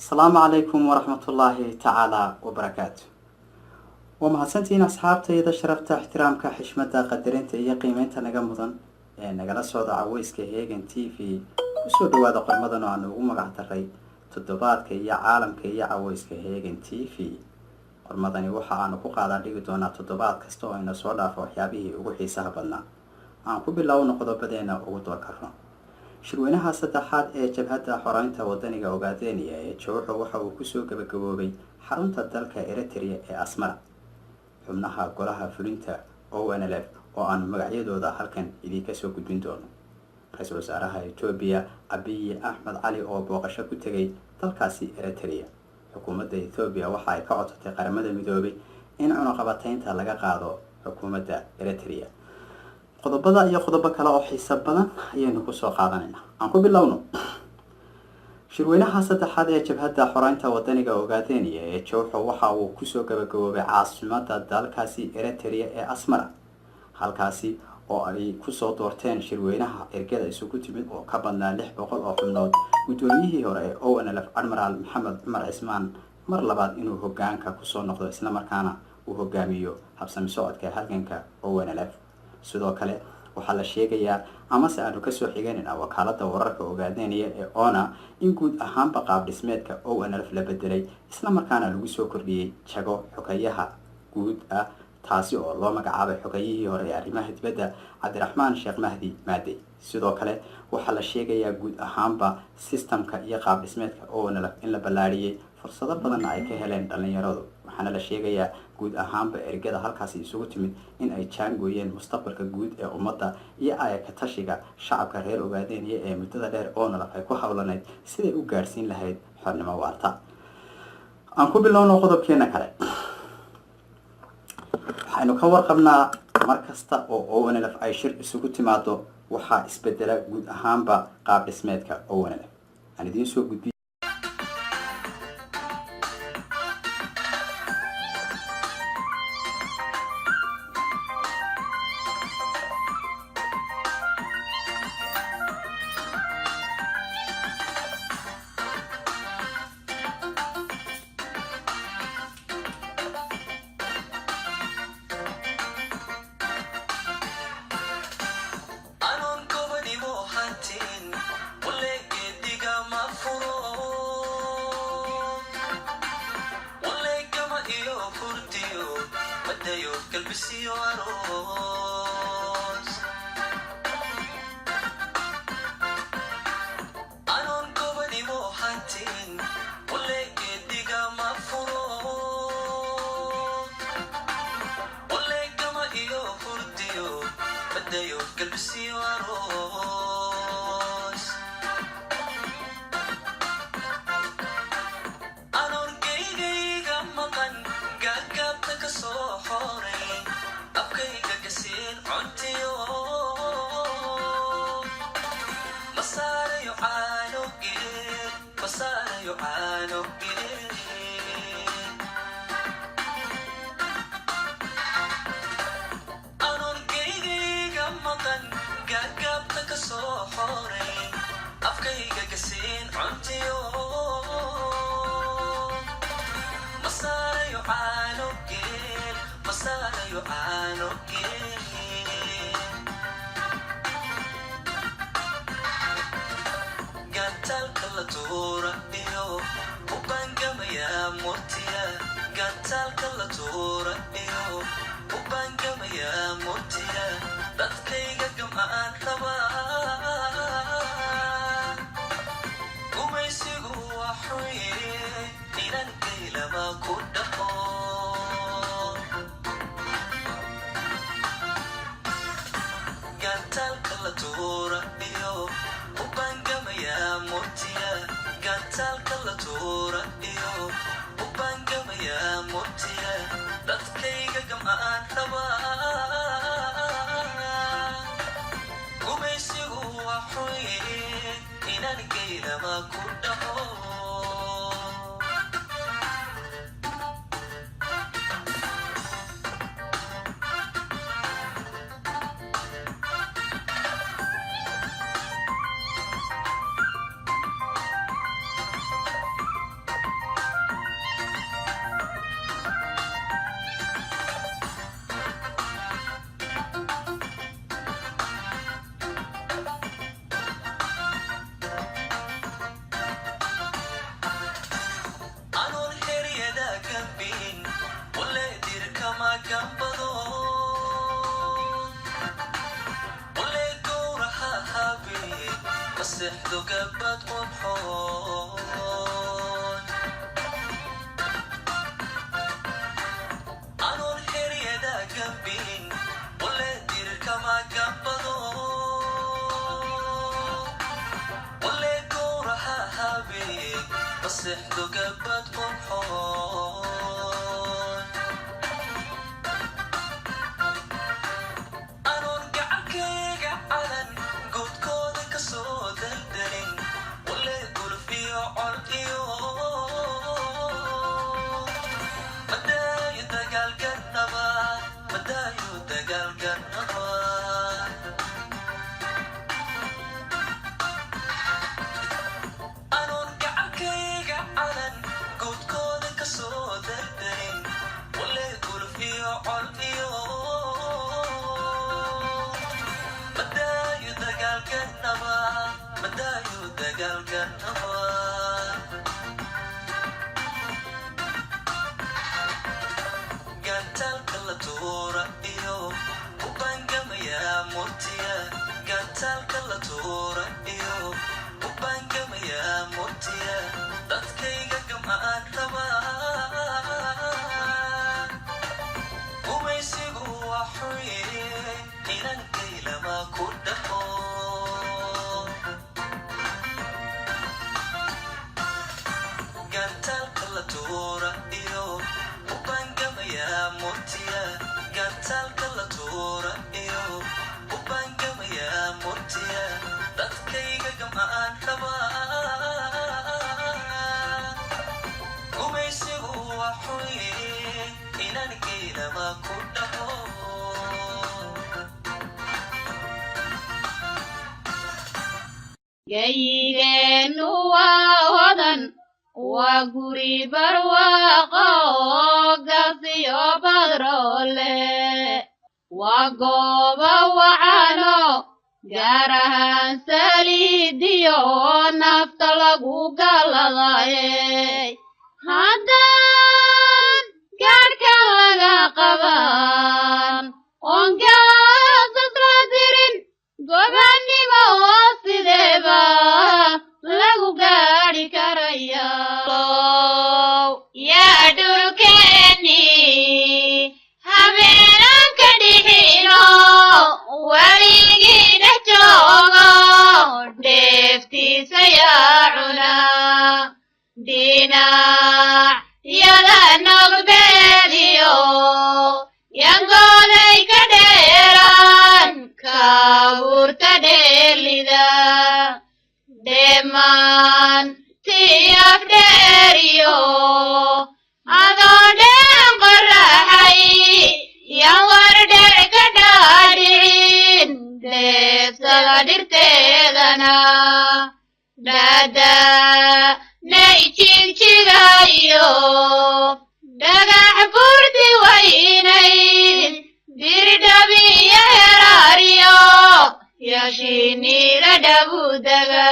السلام عليكم ورحمة الله تعالى وبركاته. ومحسنتين أصحابتي إذا شرفت احترامك حشمة قدرين تأيي قيمين نجمدن نجلا صوت عويس كهيجن تي في وسود وهذا قرمضان عنه ومقعد الري تدبات كي عالم كي عويس كهيجن تي في قرمضاني وحى عنه قاعد ديجدونا تدبات كستو إن صودا فوحيابه وحي سهبنا عن كل الله نقض بدينا وقدر كرم shirweynaha saddexaad ee jabhadda xoreynta wadaniga Ogaadeniya ee Jowhar waxa uu ku soo gabagaboobay xarunta dalka Eritrea ee Asmara. xubnaha golaha fulinta ONLF oo aan magacyadooda halkan idinka soo gudbin doono. Ra'iisul Wasaaraha Itoobiya Abiy Ahmed Ali oo booqasho ku tagay dalkaasi Eritrea. Xukuumadda Itoobiya waxa ay ka codsatay qaramada midoobay in cunaqabataynta laga qaado xukuumadda Eritrea. qodobada iyo qodobo kale oo xiiso badan ayaynu ku soo qaadanayna. aan ku bilowno shirweynaha saddexaad ee jabhadda xoreynta wadaniga Ogaadeniya ee Jowhar waxa uu ku soo gabagaboobay caasimadda dalkaasi Eritrea ee Asmara. halkaasi oo ay ku soo doorteen shirweynaha ergada isugu timid oo ka badnaa 600 oo xubnood gudoomiyihii hore ee ONLF Admiral Maxamed Cumar Cismaan mar labaad inuu hoggaanka ku soo noqdo isla markaana uu hogaamiyo habsami socodka halganka ONLF. sidoo kale waxaa la sheegayaa ama se aanu ka soo xiganina wakaaladda wararka Ogaadeniya ee ONA in guud ahaanba qaab dhismeedka ONLF la bedelay isla markaana lagu soo kordhiyay jago xogayaha guud ah taasi oo loo magacaabay xogayihii hore ee arrimaha dibadda Cabdiraxmaan Sheekh Mahdi Maadey. sidoo kale waxaa la sheegayaa guud ahaanba systemka iyo qaab dhismeedka ONLF in la ballaariyay fursado badan ay ka heleen dhalinyaradu. waxaana la sheegayaa guud ahaanba ergada halkaasi isugu timid in ay jaangooyeen mustaqbalka guud ee ummadda iyo ay ka tashiga shacabka reer Ogaadeniya ee muddada dheer ONLF ay ku hawlanayd siday u gaarsiin lahayd xornimo waarta. aan ku bilowno qodobkeena kale. waxaynu ka warqabnaa mar kasta oo ONLF ay shir isugu timaado waxaa isbedela guud ahaanba qaab dhismeedka ONLF. aan idiin soo gudbiyo مسحدو قبت قبحون أنو الحرية دا قبين ولا دير كما قبضو ولا كورها هابين مسحدو قبت قبحون geyigeenu waa hodan waa guri barwaaqo gasiyo badroole waa gooba wacano gaar ahaan saliidiyo nafta lagu galadaye haddaan gaadhka laga qaban oon gaasas la dirin gobannimo sideeba lagu gaadhi karaya yaa dhulkeeni habeenan ka dhixino weligii dhex joogo dheeftiisa yaa cuna dhinacyada nogbeediyo yangooday ka dheeraan kaawurta dheelida demaan tiyaf dheeriyo adoo dhen qoraxay yan war dher ka dhaadhicin deebsada dhirteedana dhada nay jigjigayo dhagax burdi waynayd dirdhabiya heraariyo yashiinila dhabudaga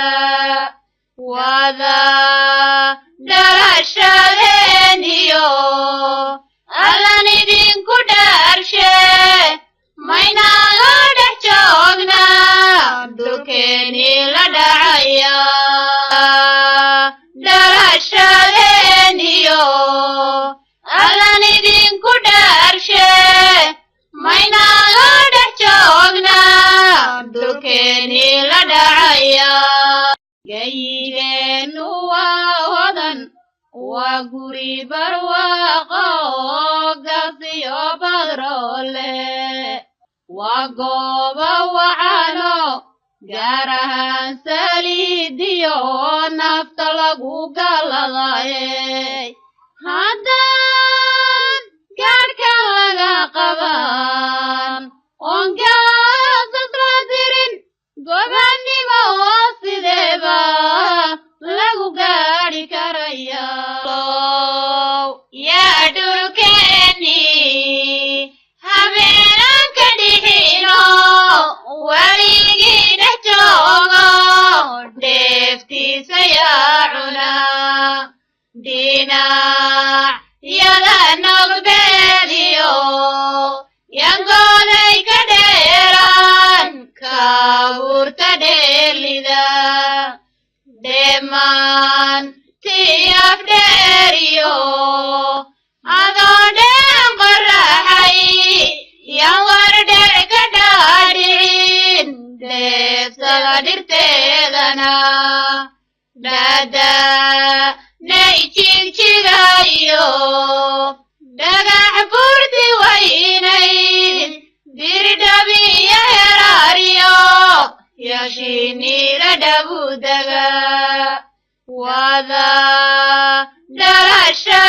wada dhalashadeeniyo allan idinku dhaarshe maynaga dhex joogna dhulkeeni la dhacaya dhalashadeeniyo allan idinku dhaarshe maynaga dhex joogna dhulkeeni la dhacaya geyigeenu waa hodan waa guri barwaaqo gasiyo badroole waa gooba wacano gaar ahaan saliidiyo nafta lagu galadaye haddaan gaadhka laga qaban oon gaasas la dirin gobannimo sideeba lagu gaadhi karaya yaa dhulkeeni habeenan ka dhixino weligii dhex joogo dheeftiisa yaa cuna dhinacyada nogbeediyo yangooday ka dheer dirteedana dada nay jigjigayo dhagax burdi waynayd dirdhabiya heraariyo yashiinila dhabudaga wada dhalasha